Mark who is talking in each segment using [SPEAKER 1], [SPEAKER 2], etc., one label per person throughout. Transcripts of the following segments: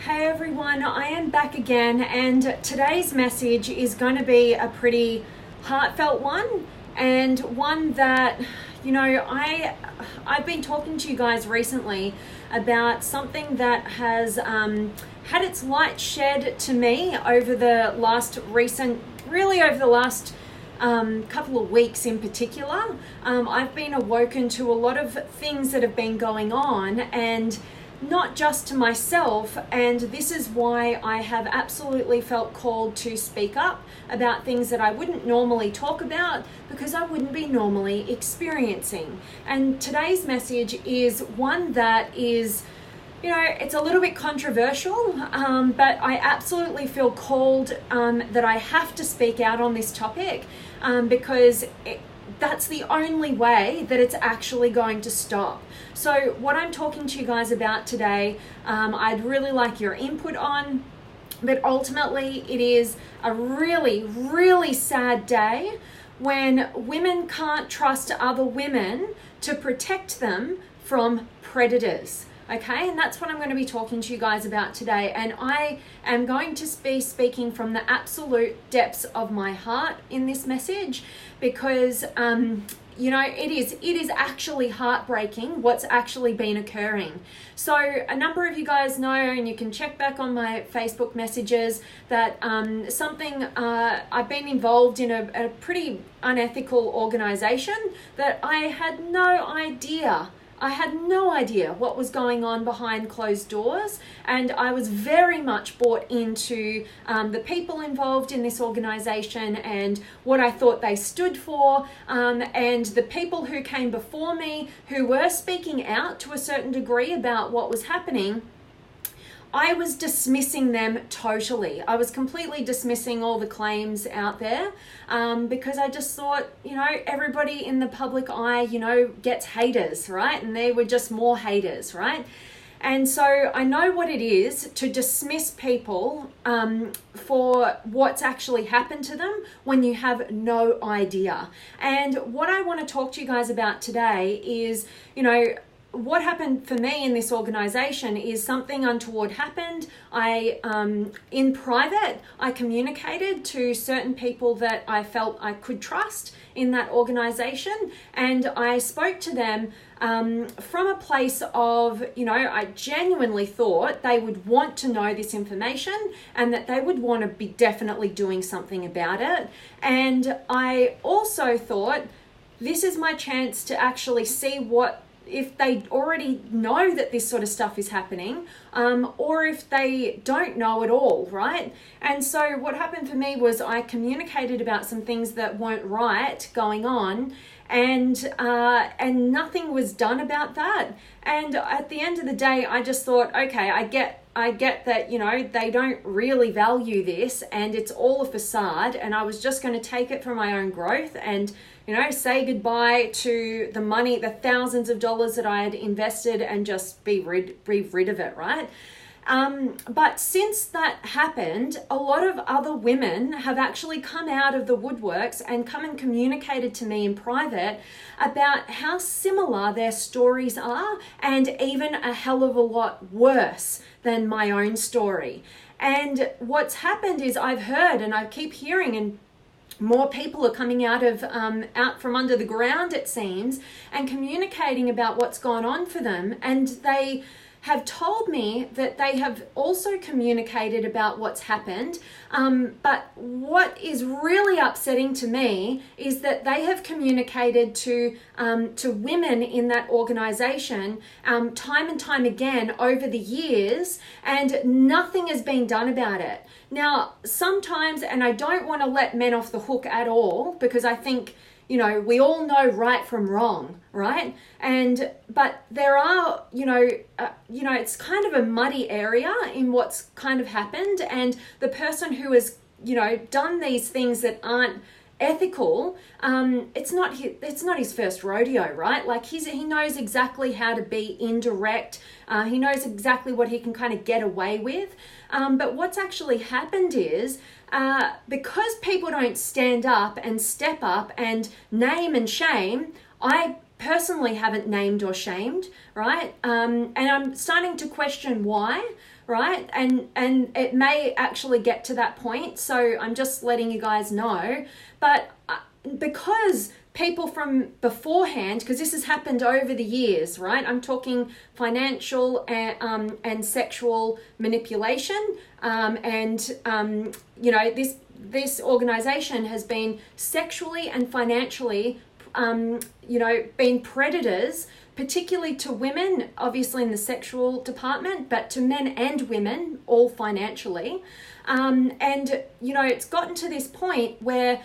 [SPEAKER 1] Hey everyone, I am back again, and today's message is going to be a pretty heartfelt one, and one that, I've been talking to you guys recently about something that has had its light shed to me over the last couple of weeks in particular. I've been awoken to a lot of things that have been going on, and not just to myself, and this is why I have absolutely felt called to speak up about things that I wouldn't normally talk about because I wouldn't be normally experiencing. And today's message is one that is, it's a little bit controversial, but I absolutely feel called that I have to speak out on this topic because that's the only way that it's actually going to stop. So what I'm talking to you guys about today, I'd really like your input on, but ultimately it is a really, really sad day when women can't trust other women to protect them from predators. Okay, and that's what I'm going to be talking to you guys about today. And I am going to be speaking from the absolute depths of my heart in this message because, it is actually heartbreaking what's actually been occurring. So a number of you guys know, and you can check back on my Facebook messages, that I've been involved in a pretty unethical organization that I had no idea what was going on behind closed doors, and I was very much bought into the people involved in this organization and what I thought they stood for, and the people who came before me who were speaking out to a certain degree about what was happening. I was dismissing them totally. I was completely dismissing all the claims out there because I just thought, everybody in the public eye, gets haters, right? And they were just more haters, right? And so I know what it is to dismiss people for what's actually happened to them when you have no idea. And what I want to talk to you guys about today is, what happened for me in this organization is something untoward happened. In private, I communicated to certain people that I felt I could trust in that organization, and I spoke to them from a place of, I genuinely thought they would want to know this information and that they would want to be definitely doing something about it. And I also thought, this is my chance to actually see if they already know that this sort of stuff is happening, or if they don't know at all, right? And so what happened for me was I communicated about some things that weren't right going on, and nothing was done about that. And at the end of the day, I just thought, okay, I get that, they don't really value this and it's all a facade, and I was just going to take it for my own growth and say goodbye to the money, the thousands of dollars that I had invested, and just be rid of it, right? But since that happened, a lot of other women have actually come out of the woodworks and come and communicated to me in private about how similar their stories are, and even a hell of a lot worse than my own story. And what's happened is I've heard, and I keep hearing, and more people are coming out from under the ground, it seems, and communicating about what's gone on for them. And they have told me that they have also communicated about what's happened. But what is really upsetting to me is that they have communicated to women in that organization time and time again over the years, and nothing has been done about it. Now, sometimes, and I don't want to let men off the hook at all, because I think, we all know right from wrong, right? But there are, it's kind of a muddy area in what's kind of happened. And the person who has, done these things that aren't ethical, it's not his first rodeo, right? Like he knows exactly how to be indirect. He knows exactly what he can kind of get away with. But what's actually happened is, because people don't stand up and step up and name and shame, I personally haven't named or shamed, right? And I'm starting to question why, right? And it may actually get to that point. So I'm just letting you guys know. But because people from beforehand, because this has happened over the years, right? I'm talking financial and sexual manipulation, this organization has been sexually and financially, been predators, particularly to women, obviously in the sexual department, but to men and women, all financially. It's gotten to this point where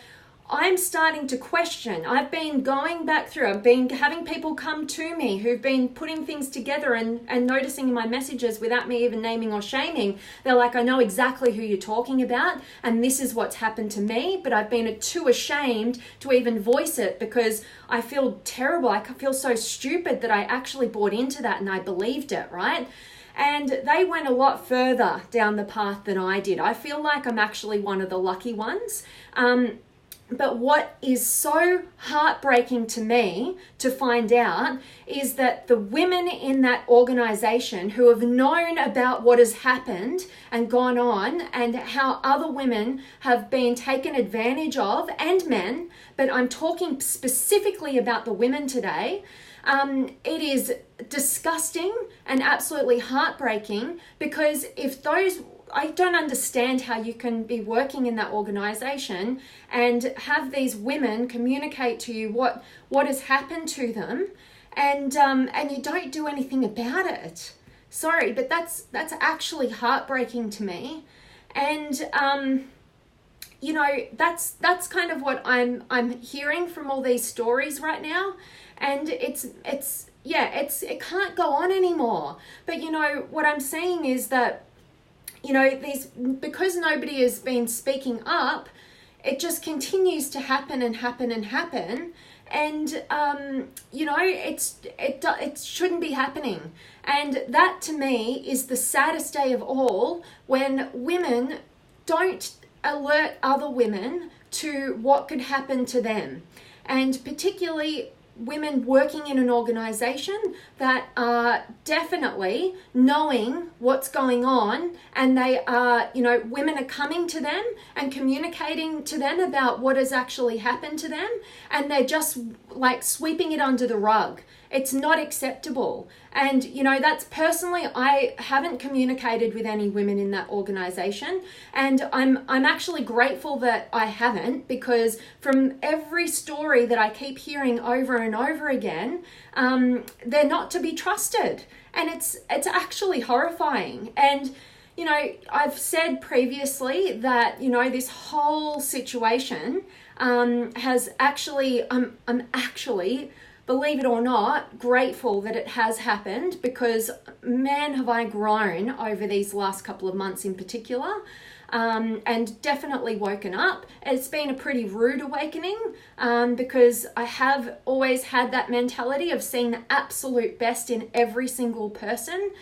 [SPEAKER 1] I'm starting to question. I've been going back through, I've been having people come to me who've been putting things together and noticing my messages without me even naming or shaming. They're like, I know exactly who you're talking about, and this is what's happened to me, but I've been too ashamed to even voice it because I feel terrible. I feel so stupid that I actually bought into that and I believed it, right? And they went a lot further down the path than I did. I feel like I'm actually one of the lucky ones. But what is so heartbreaking to me to find out is that the women in that organization who have known about what has happened and gone on and how other women have been taken advantage of, and men, but I'm talking specifically about the women today, it is disgusting and absolutely heartbreaking because I don't understand how you can be working in that organization and have these women communicate to you what has happened to them, and you don't do anything about it. Sorry, but that's actually heartbreaking to me, and that's kind of what I'm hearing from all these stories right now, and it can't go on anymore. But what I'm saying is that because nobody has been speaking up, it just continues to happen and happen and happen. And, it shouldn't be happening. And that to me is the saddest day of all, when women don't alert other women to what could happen to them. And particularly women working in an organization that are definitely knowing what's going on, and they are, women are coming to them and communicating to them about what has actually happened to them, and they're just like sweeping it under the rug. It's not acceptable. And, that's personally, I haven't communicated with any women in that organization. And I'm actually grateful that I haven't, because from every story that I keep hearing over and over again, they're not to be trusted. And it's actually horrifying. And, I've said previously that, this whole situation has actually, I'm actually, believe it or not, grateful that it has happened, because man, have I grown over these last couple of months in particular, and definitely woken up. It's been a pretty rude awakening, because I have always had that mentality of seeing the absolute best in every single person.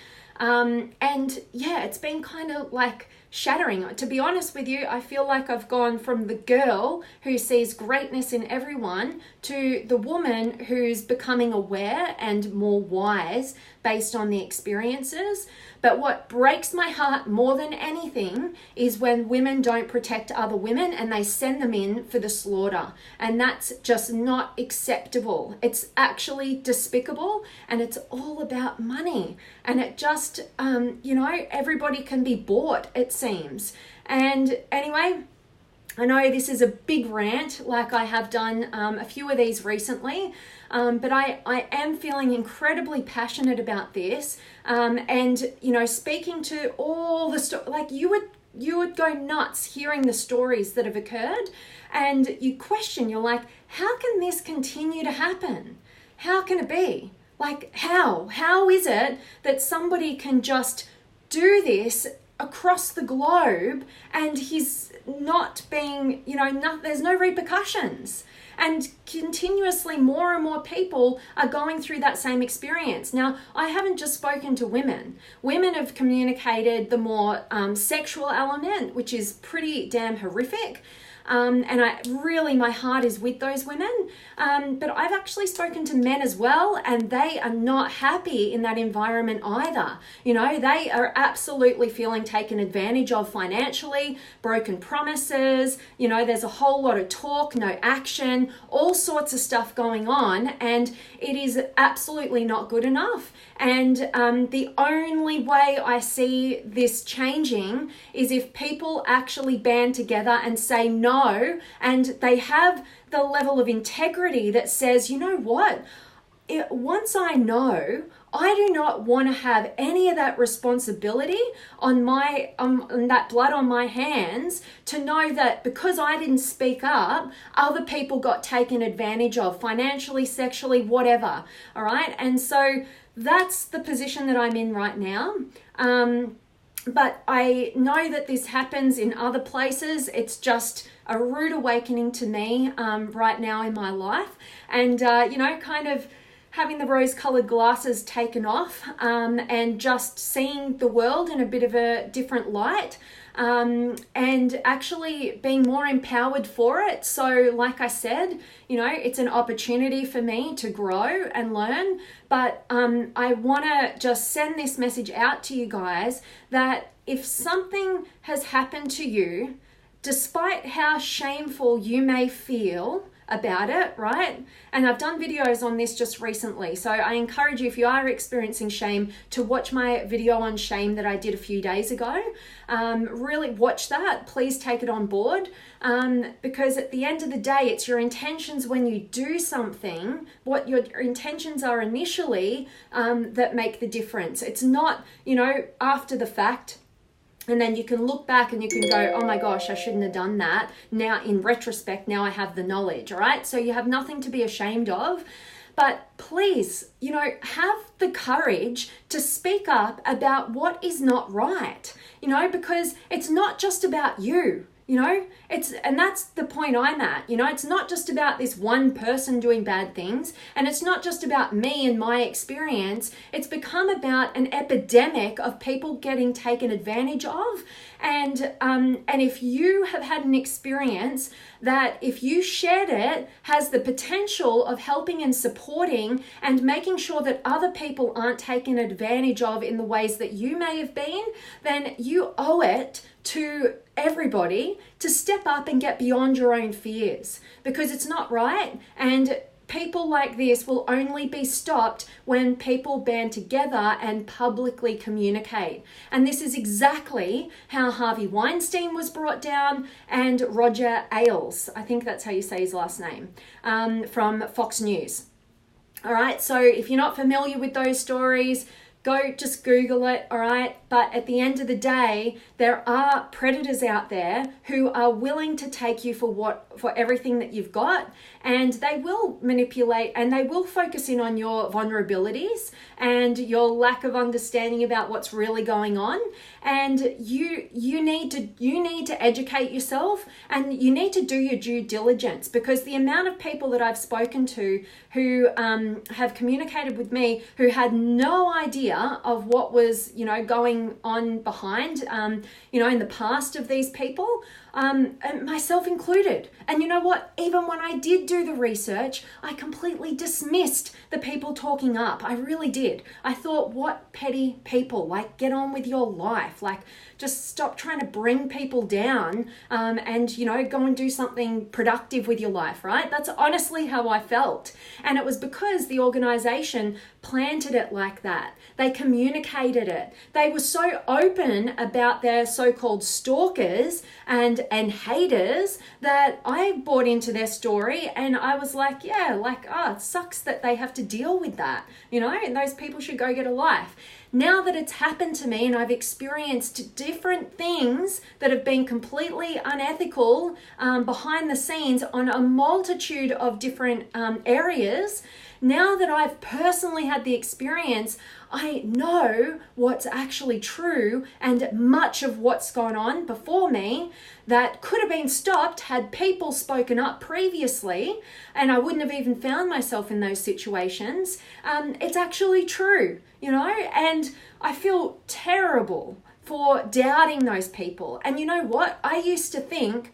[SPEAKER 1] It's been kind of like shattering. To be honest with you, I feel like I've gone from the girl who sees greatness in everyone to the woman who's becoming aware and more wise based on the experiences. But what breaks my heart more than anything is when women don't protect other women and they send them in for the slaughter. And that's just not acceptable. It's actually despicable, and it's all about money. And it just, everybody can be bought, it seems. And anyway, I know this is a big rant, like I have done a few of these recently, but I am feeling incredibly passionate about this. Speaking to all the like you would go nuts hearing the stories that have occurred, and you question, you're like, how can this continue to happen? How can it be? Like, how is it that somebody can just do this across the globe and he's not being, there's no repercussions? And continuously more and more people are going through that same experience. Now, I haven't just spoken to women. Women have communicated the more sexual element, which is pretty damn horrific. And my heart is with those women. But I've actually spoken to men as well, and they are not happy in that environment either. They are absolutely feeling taken advantage of financially, broken promises, there's a whole lot of talk, no action, all sorts of stuff going on, and it is absolutely not good enough. And the only way I see this changing is if people actually band together and say no, and they have the level of integrity that says, you know what, once I know, I do not want to have any of that responsibility on that blood on my hands, to know that because I didn't speak up, other people got taken advantage of financially, sexually, whatever. All right. And so that's the position that I'm in right now. But I know that this happens in other places. It's just a rude awakening to me right now in my life. And, kind of having the rose-colored glasses taken off and just seeing the world in a bit of a different light, and actually being more empowered for it. So like I said, it's an opportunity for me to grow and learn, but I want to just send this message out to you guys that if something has happened to you, despite how shameful you may feel about it, right? And I've done videos on this just recently. So I encourage you, if you are experiencing shame, to watch my video on shame that I did a few days ago. Really watch that. Please take it on board. Because at the end of the day, it's your intentions when you do something, what your intentions are initially, that make the difference. It's not, after the fact. And then you can look back and you can go, oh my gosh, I shouldn't have done that. Now, in retrospect, now I have the knowledge, all right? So you have nothing to be ashamed of. But please, have the courage to speak up about what is not right, because it's not just about you. And that's the point I'm at. It's not just about this one person doing bad things, and it's not just about me and my experience. It's become about an epidemic of people getting taken advantage of. And if you have had an experience that, if you shared it, has the potential of helping and supporting and making sure that other people aren't taken advantage of in the ways that you may have been, then you owe it to everybody to step up and get beyond your own fears, because it's not right. And people like this will only be stopped when people band together and publicly communicate. And this is exactly how Harvey Weinstein was brought down, and Roger Ailes, I think that's how you say his last name, from Fox News. All right, so if you're not familiar with those stories, go just Google it, all right? But at the end of the day, there are predators out there who are willing to take you for everything that you've got, and they will manipulate and they will focus in on your vulnerabilities and your lack of understanding about what's really going on. And you need to educate yourself, and you need to do your due diligence, because the amount of people that I've spoken to who have communicated with me who had no idea of what was going on behind in the past of these people, and myself included. And you know what? Even when I did do the research, I completely dismissed the people talking up. I really did. I thought, what petty people, get on with your life. Just stop trying to bring people down, and go and do something productive with your life, right? That's honestly how I felt. And it was because the organization planted it like that. They communicated it. They were so open about their so-called stalkers and haters that I bought into their story, and I was like, it sucks that they have to deal with that, and those people should go get a life. Now that it's happened to me and I've experienced different things that have been completely unethical behind the scenes on a multitude of different areas, now that I've personally had the experience, I know what's actually true, and much of what's gone on before me that could have been stopped had people spoken up previously, and I wouldn't have even found myself in those situations. It's actually true, and I feel terrible for doubting those people. And you know what? I used to think,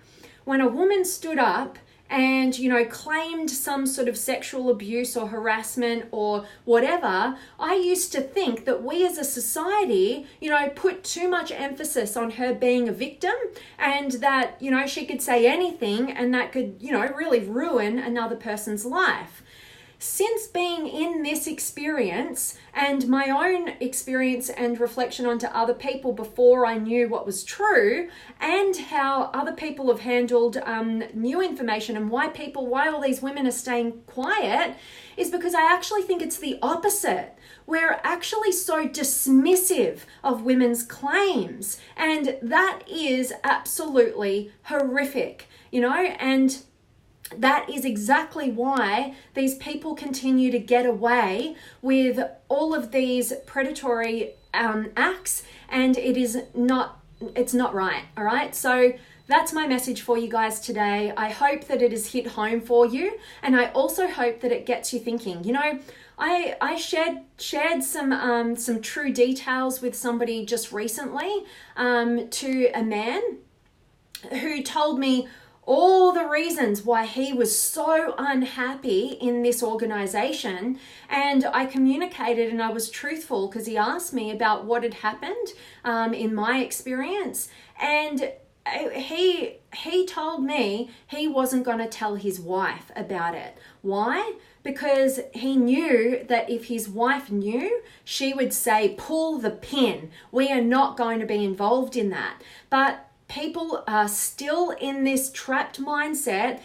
[SPEAKER 1] when a woman stood up and, claimed some sort of sexual abuse or harassment or whatever, I used to think that we as a society, put too much emphasis on her being a victim, and that, she could say anything and that could, really ruin another person's life. Since being in this experience and my own experience and reflection onto other people before I knew what was true, and how other people have handled new information and why all these women are staying quiet, is because I actually think it's the opposite. We're actually so dismissive of women's claims, and that is absolutely horrific, and that is exactly why these people continue to get away with all of these predatory acts, and it's not right. All right. So that's my message for you guys today. I hope that it has hit home for you, and I also hope that it gets you thinking. I shared some true details with somebody just recently, to a man who told me all the reasons why he was so unhappy in this organization. And I communicated and I was truthful because he asked me about what had happened in my experience. And he told me he wasn't going to tell his wife about it. Why? Because he knew that if his wife knew, she would say, pull the pin. We are not going to be involved in that. But people are still in this trapped mindset,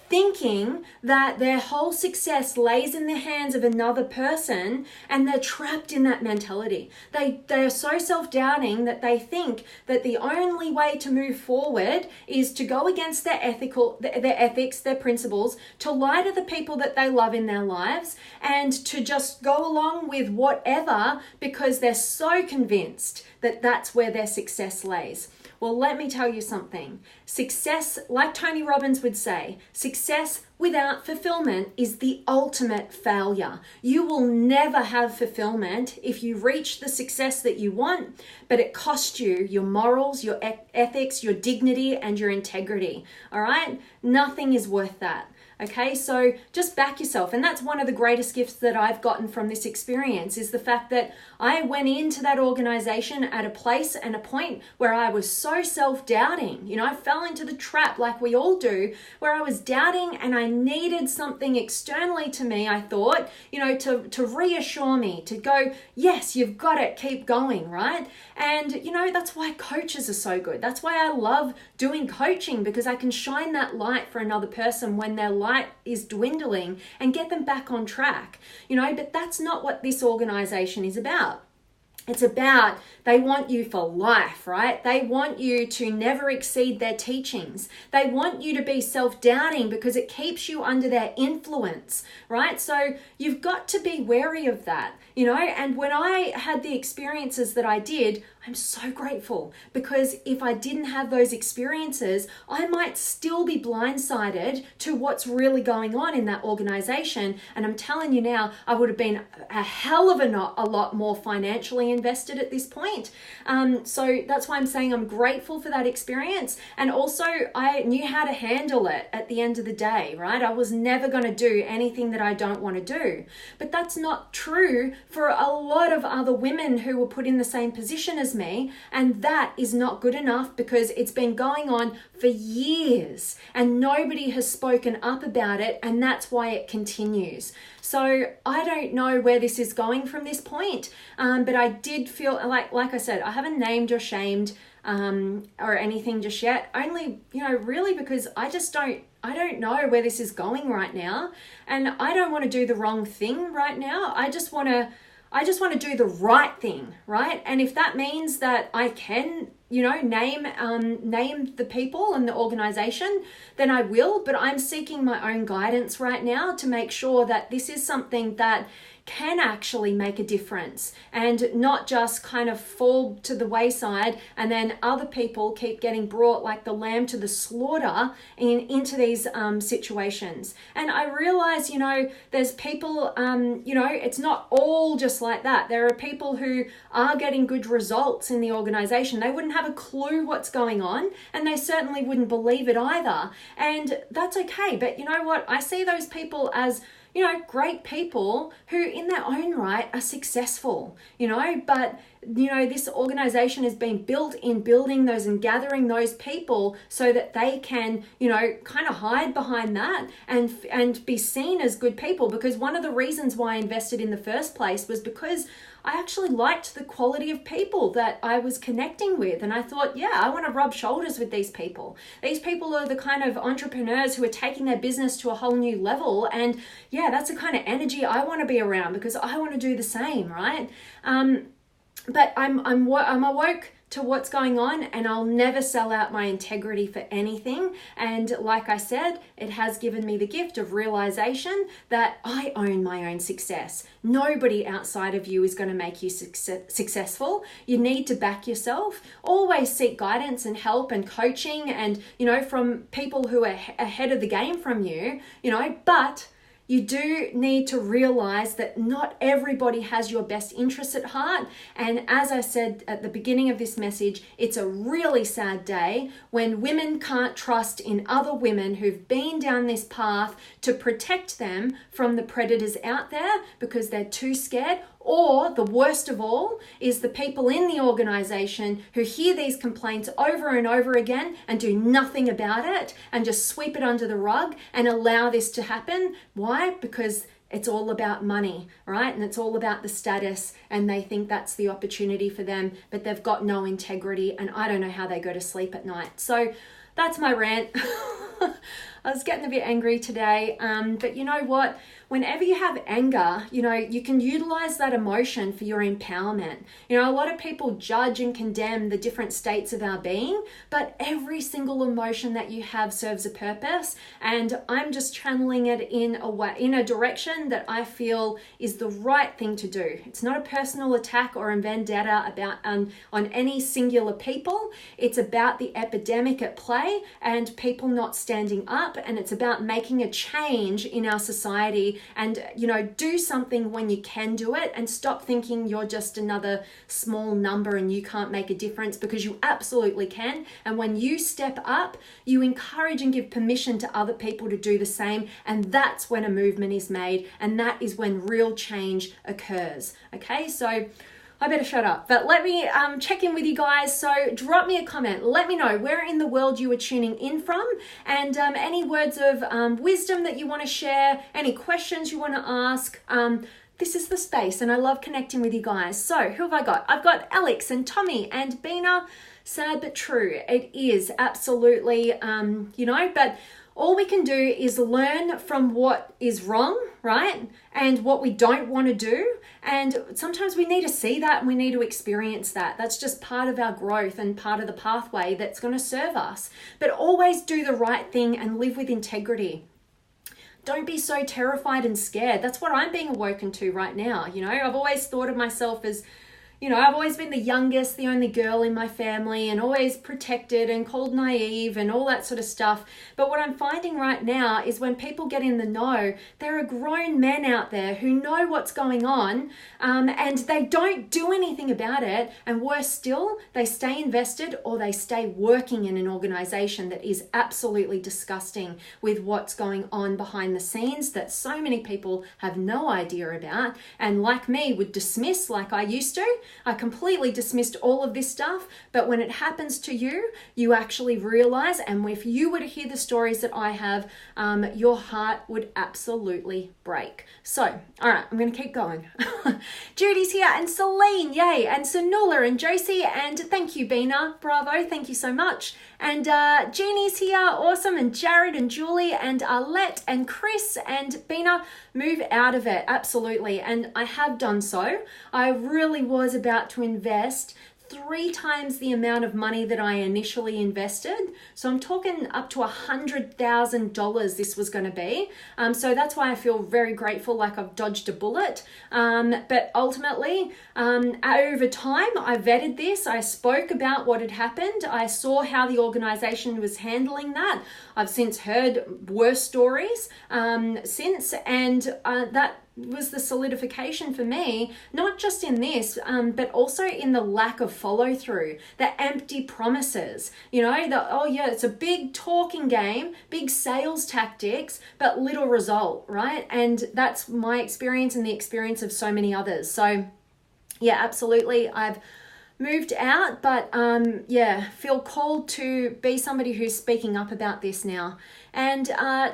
[SPEAKER 1] thinking that their whole success lays in the hands of another person, and they're trapped in that mentality. They are so self-doubting that they think that the only way to move forward is to go against their ethics, their principles, to lie to the people that they love in their lives, and to just go along with whatever because they're so convinced that that's where their success lays. Well, let me tell you something. Success, like Tony Robbins would say, success without fulfillment is the ultimate failure. You will never have fulfillment if you reach the success that you want, but it costs you your morals, your ethics, your dignity, and your integrity. All right? Nothing is worth that. Okay, so just back yourself. And that's one of the greatest gifts that I've gotten from this experience, is the fact that I went into that organization at a place and a point where I was so self-doubting. I fell into the trap, like we all do, where I was doubting and I needed something externally to me, I thought, to reassure me, to go, yes, you've got it, keep going, right? And, that's why coaches are so good. That's why I love doing coaching, because I can shine that light for another person when their light is dwindling and get them back on track, but that's not what this organization is about. It's about, they want you for life, right? They want you to never exceed their teachings. They want you to be self-doubting because it keeps you under their influence, right? So you've got to be wary of that, and when I had the experiences that I did, I'm so grateful, because if I didn't have those experiences, I might still be blindsided to what's really going on in that organization. And I'm telling you now, I would have been a hell of a lot more financially invested at this point. So that's why I'm saying I'm grateful for that experience. And also I knew how to handle it at the end of the day, right? I was never going to do anything that I don't want to do. But that's not true for a lot of other women who were put in the same position as me, and that is not good enough, because it's been going on for years and nobody has spoken up about it, and that's why it continues. So I don't know where this is going from this point, but I did feel like I said, I haven't named or shamed or anything just yet, only really because I don't know where this is going right now, and I don't want to do the wrong thing right now. I just want to do the right thing, right? And if that means that I can, name the people and the organization, then I will. But I'm seeking my own guidance right now to make sure that this is something that, can actually make a difference and not just kind of fall to the wayside, and then other people keep getting brought like the lamb to the slaughter into these situations. And I realize, there's people, it's not all just like that. There are people who are getting good results in the organization. They wouldn't have a clue what's going on, and they certainly wouldn't believe it either. And that's okay. But you know what? I see those people as great people who in their own right are successful, but this organization has been built in building those and gathering those people so that they can, kind of hide behind that and be seen as good people. Because one of the reasons why I invested in the first place was because I actually liked the quality of people that I was connecting with. And I thought, yeah, I want to rub shoulders with these people. These people are the kind of entrepreneurs who are taking their business to a whole new level. And yeah, that's the kind of energy I want to be around because I want to do the same, right? But I'm awoke to what's going on, and I'll never sell out my integrity for anything. And like I said, it has given me the gift of realization that I own my own success. Nobody outside of you is going to make you successful. You need to back yourself. Always seek guidance and help and coaching and, from people who are ahead of the game from you, but you do need to realize that not everybody has your best interests at heart. And as I said at the beginning of this message, it's a really sad day when women can't trust in other women who've been down this path to protect them from the predators out there because they're too scared. Or the worst of all is the people in the organization who hear these complaints over and over again and do nothing about it and just sweep it under the rug and allow this to happen. Why? Because it's all about money, right? And it's all about the status, and they think that's the opportunity for them, but they've got no integrity, and I don't know how they go to sleep at night. So that's my rant. I was getting a bit angry today, but you know what? Whenever you have anger, you can utilize that emotion for your empowerment. A lot of people judge and condemn the different states of our being, but every single emotion that you have serves a purpose. And I'm just channeling it in a direction that I feel is the right thing to do. It's not a personal attack or a vendetta about on any singular people. It's about the epidemic at play and people not standing up, and it's about making a change in our society. And do something when you can do it, and stop thinking you're just another small number and you can't make a difference, because you absolutely can. And when you step up, you encourage and give permission to other people to do the same, and that's when a movement is made, and that is when real change occurs. Okay, so I better shut up, but let me check in with you guys. So drop me a comment. Let me know where in the world you are tuning in from, and any words of wisdom that you want to share, any questions you want to ask. This is the space, and I love connecting with you guys. So who have I got? I've got Alex and Tommy and Bina. Sad but true. It is absolutely, but all we can do is learn from what is wrong, right? And what we don't want to do. And sometimes we need to see that and we need to experience that. That's just part of our growth and part of the pathway that's going to serve us. But always do the right thing and live with integrity. Don't be so terrified and scared. That's what I'm being awoken to right now. I've always thought of myself as, I've always been the youngest, the only girl in my family, and always protected and called naive and all that sort of stuff. But what I'm finding right now is when people get in the know, there are grown men out there who know what's going on, and they don't do anything about it. And worse still, they stay invested or they stay working in an organization that is absolutely disgusting with what's going on behind the scenes that so many people have no idea about, and like me would dismiss like I used to. I completely dismissed all of this stuff, but when it happens to you, you actually realize, and if you were to hear the stories that I have, your heart would absolutely break. So, all right, I'm going to keep going. Judy's here, and Celine, yay, and Sonula and Josie, and thank you, Bina, bravo, thank you so much. And Jeannie's here, awesome, and Jared and Julie and Arlette and Chris and Bina, move out of it, absolutely. And I have done so. I really was about to invest 3 times the amount of money that I initially invested. So I'm talking up to $100,000 this was going to be. So that's why I feel very grateful, like I've dodged a bullet. But ultimately, over time, I vetted this. I spoke about what had happened. I saw how the organization was handling that. I've since heard worse stories since, and that was the solidification for me, not just in this, but also in the lack of follow through, the empty promises, it's a big talking game, big sales tactics, but little result, right? And that's my experience and the experience of so many others. So yeah, absolutely. I've moved out, but feel called to be somebody who's speaking up about this now. And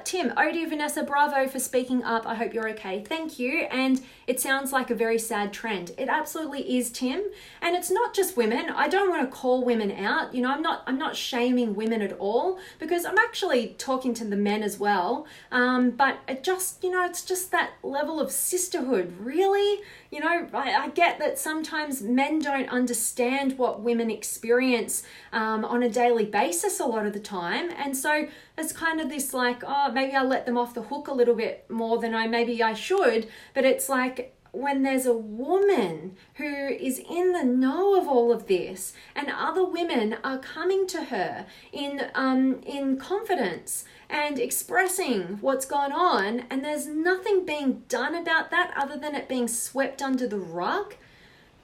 [SPEAKER 1] Tim, dear Vanessa, bravo for speaking up. I hope you're okay. Thank you. And it sounds like a very sad trend. It absolutely is, Tim. And it's not just women. I don't want to call women out. I'm not shaming women at all, because I'm actually talking to the men as well. But it just, it's just that level of sisterhood, really. I get that sometimes men don't understand what women experience on a daily basis a lot of the time. And so it's kind of this like, maybe I let them off the hook a little bit more than maybe I should. But it's like, when there's a woman who is in the know of all of this, and other women are coming to her in confidence and expressing what's gone on, and there's nothing being done about that other than it being swept under the rug,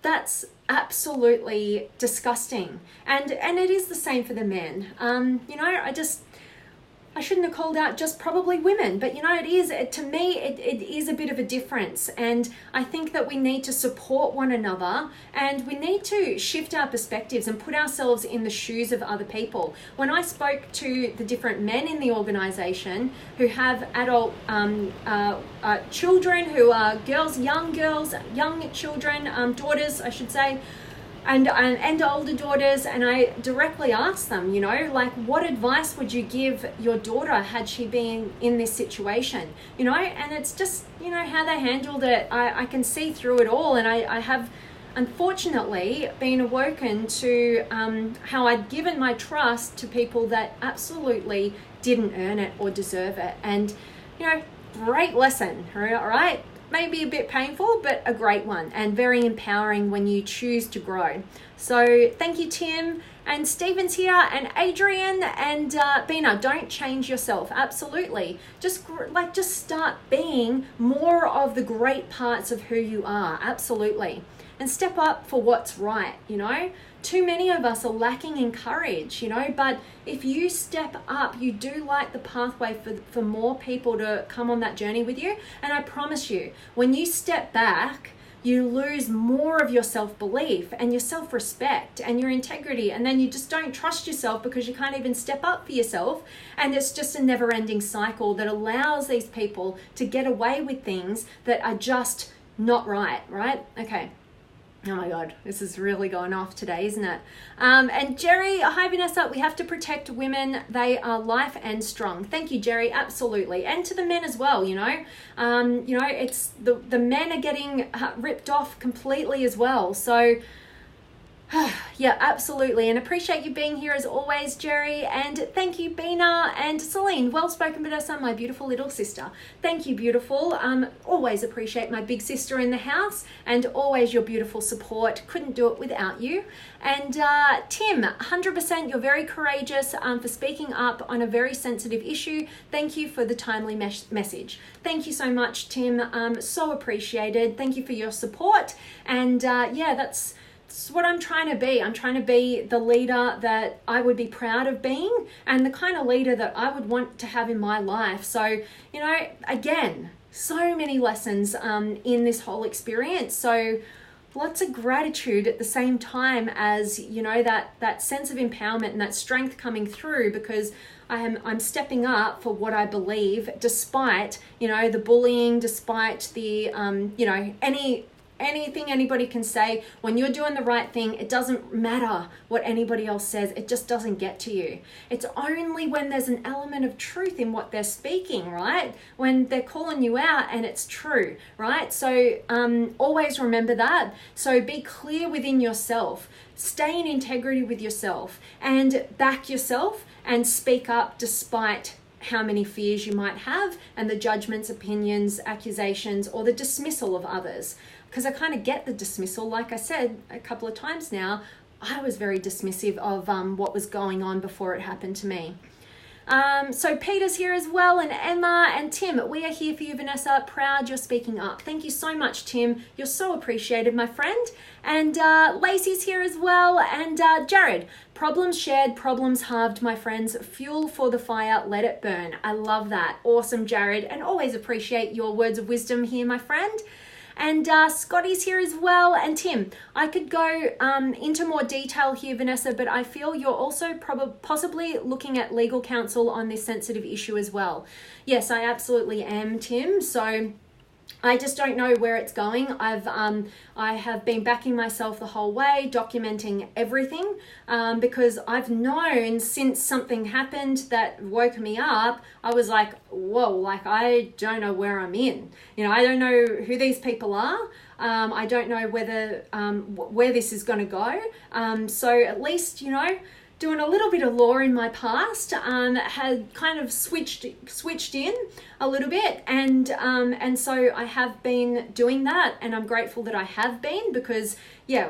[SPEAKER 1] that's absolutely disgusting. And it is the same for the men. I shouldn't have called out just probably women, but it is, to me, it is a bit of a difference. And I think that we need to support one another, and we need to shift our perspectives and put ourselves in the shoes of other people. When I spoke to the different men in the organization who have adult children, who are young children, daughters, I should say, and older daughters, and I directly asked them, what advice would you give your daughter had she been in this situation, and it's just, how they handled it. I can see through it all, and I have unfortunately been awoken to how I'd given my trust to people that absolutely didn't earn it or deserve it. And, great lesson, all right? Maybe a bit painful, but a great one, and very empowering when you choose to grow. So thank you, Tim, and Stephen's here, and Adrian, and Bina. Don't change yourself. Absolutely, just start being more of the great parts of who you are. Absolutely, and step up for what's right. Too many of us are lacking in courage, but if you step up, you do light the pathway for more people to come on that journey with you. And I promise you, when you step back, you lose more of your self-belief and your self-respect and your integrity. And then you just don't trust yourself because you can't even step up for yourself. And it's just a never-ending cycle that allows these people to get away with things that are just not right? Okay. Oh my God, this is really going off today, isn't it? And Jerry, hi Vanessa, we have to protect women. They are life and strong. Thank you, Jerry. Absolutely. And to the men as well, it's the men are getting ripped off completely as well. So yeah, absolutely. And appreciate you being here as always, Jerry. And thank you, Bina and Celine. Well spoken, Vanessa, my beautiful little sister. Thank you, beautiful. Always appreciate my big sister in the house, and always your beautiful support. Couldn't do it without you. And Tim, 100%, you're very courageous for speaking up on a very sensitive issue. Thank you for the timely message. Thank you so much, Tim. So appreciated. Thank you for your support. And that's what I'm trying to be. I'm trying to be the leader that I would be proud of being, and the kind of leader that I would want to have in my life. So, again, so many lessons in this whole experience. So lots of gratitude at the same time as, that sense of empowerment and that strength coming through, because I'm stepping up for what I believe, despite, the bullying, despite the, anything anybody can say. When you're doing the right thing, it doesn't matter what anybody else says. It just doesn't get to you. It's only when there's an element of truth in what they're speaking, right? When they're calling you out and it's true, right? So always remember that. So be clear within yourself. Stay in integrity with yourself and back yourself and speak up despite how many fears you might have and the judgments, opinions, accusations, or the dismissal of others. Because I kind of get the dismissal. Like I said a couple of times now, I was very dismissive of what was going on before it happened to me. So Peter's here as well, and Emma and Tim. We are here for you, Vanessa. Proud you're speaking up. Thank you so much, Tim. You're so appreciated, my friend. And Lacey's here as well, and Jared. Problems shared, problems halved, my friends. Fuel for the fire, let it burn. I love that. Awesome, Jared. And always appreciate your words of wisdom here, my friend. And Scotty's here as well. And Tim, I could go into more detail here, Vanessa, but I feel you're also possibly looking at legal counsel on this sensitive issue as well. Yes, I absolutely am, Tim. So I just don't know where it's going. I have been backing myself the whole way, documenting everything, because I've known since something happened that woke me up, I was like, whoa, like I don't know where I'm in. You know, I don't know who these people are. I don't know where this is going to go. So at least, you know, doing a little bit of law in my past, had kind of switched in a little bit, and so I have been doing that, and I'm grateful that I have been, because yeah,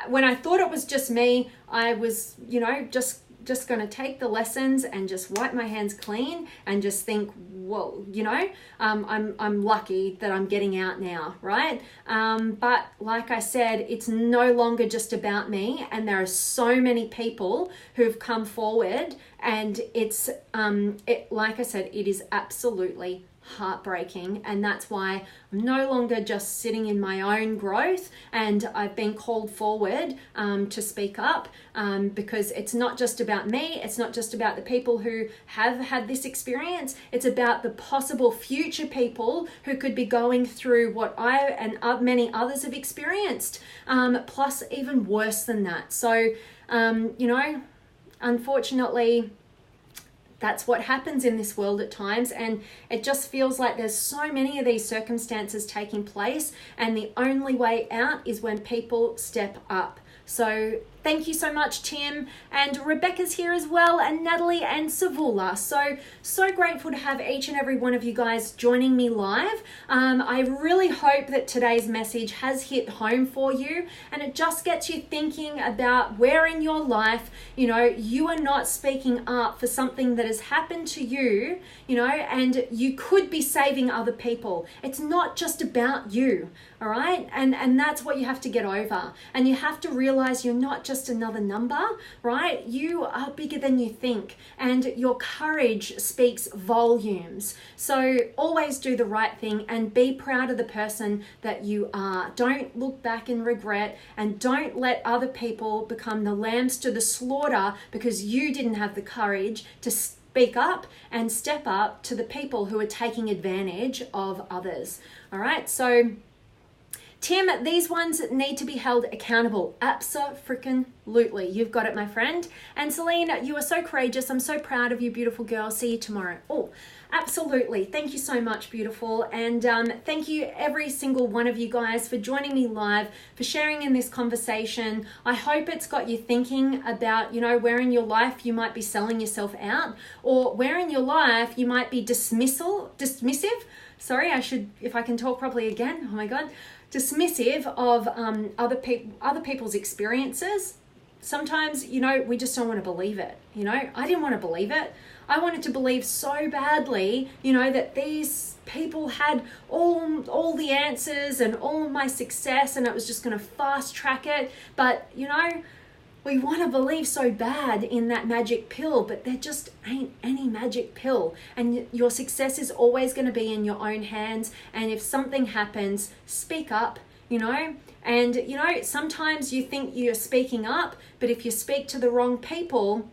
[SPEAKER 1] when I thought it was just me, I was, you know, just going to take the lessons and just wipe my hands clean and just think, whoa, you know, I'm lucky that I'm getting out now, right? But like I said, it's no longer just about me, and there are so many people who've come forward, and it's like I said, it is absolutely heartbreaking, and that's why I'm no longer just sitting in my own growth, and I've been called forward to speak up, because it's not just about me, it's not just about the people who have had this experience, it's about the possible future people who could be going through what I and many others have experienced, plus even worse than that. So you know, unfortunately, that's what happens in this world at times, and it just feels like there's so many of these circumstances taking place, and the only way out is when people step up. So thank you so much, Tim, and Rebecca's here as well, and Natalie and Savula. So grateful to have each and every one of you guys joining me live. I really hope that today's message has hit home for you, and it just gets you thinking about where in your life, you know, you are not speaking up for something that has happened to you, you know, and you could be saving other people. It's not just about you, all right? And that's what you have to get over, and you have to realize you're not just another number, right? You are bigger than you think, and your courage speaks volumes. So always do the right thing and be proud of the person that you are. Don't look back in regret, and don't let other people become the lambs to the slaughter because you didn't have the courage to speak up and step up to the people who are taking advantage of others. All right, so Tim, these ones need to be held accountable. Abso-freaking-lutely. You've got it, my friend. And Celine, you are so courageous. I'm so proud of you, beautiful girl. See you tomorrow. Oh, absolutely. Thank you so much, beautiful. And thank you, every single one of you guys, for joining me live, for sharing in this conversation. I hope it's got you thinking about, you know, where in your life you might be selling yourself out, or where in your life you might be dismissive. Sorry, I should, if I can talk properly again. Oh my God. Dismissive of other people's experiences. Sometimes, you know, we just don't want to believe it. You know, I didn't want to believe it. I wanted to believe so badly, you know, that these people had all the answers and all of my success, and it was just going to fast track it. But, you know, we want to believe so bad in that magic pill, but there just ain't any magic pill. And your success is always going to be in your own hands. And if something happens, speak up, you know. And, you know, sometimes you think you're speaking up, but if you speak to the wrong people,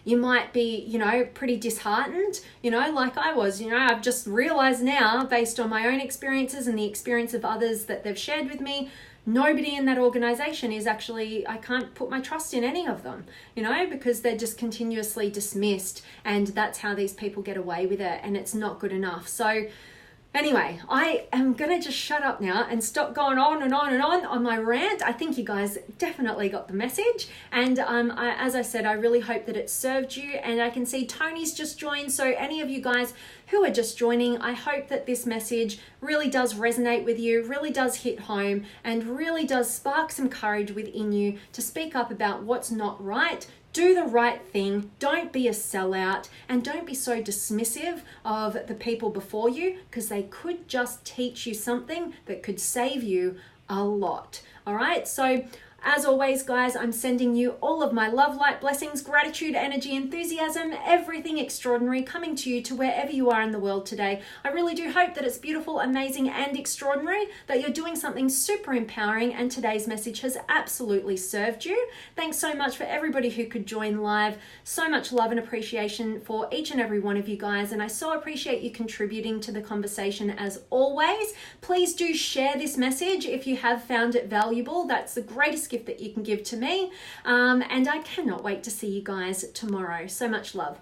[SPEAKER 1] You might be, pretty disheartened, like I was. I've just realized now, based on my own experiences and the experience of others that they've shared with me, nobody in that organization is actually, I can't put my trust in any of them, because they're just continuously dismissed, and that's how these people get away with it, and it's not good enough. So anyway, I am going to just shut up now and stop going on and on and on my rant. I think you guys definitely got the message. And as I said, I really hope that it served you. And I can see Tony's just joined. So any of you guys who are just joining, I hope that this message really does resonate with you, really does hit home, and really does spark some courage within you to speak up about what's not right. Do the right thing, don't be a sellout, and don't be so dismissive of the people before you, because they could just teach you something that could save you a lot. All right, so as always, guys, I'm sending you all of my love, light, blessings, gratitude, energy, enthusiasm, everything extraordinary coming to you to wherever you are in the world today. I really do hope that it's beautiful, amazing, and extraordinary, that you're doing something super empowering, and today's message has absolutely served you. Thanks so much for everybody who could join live. So much love and appreciation for each and every one of you guys, and I so appreciate you contributing to the conversation as always. Please do share this message if you have found it valuable. That's the greatest gift that you can give to me, and I cannot wait to see you guys tomorrow. So much love.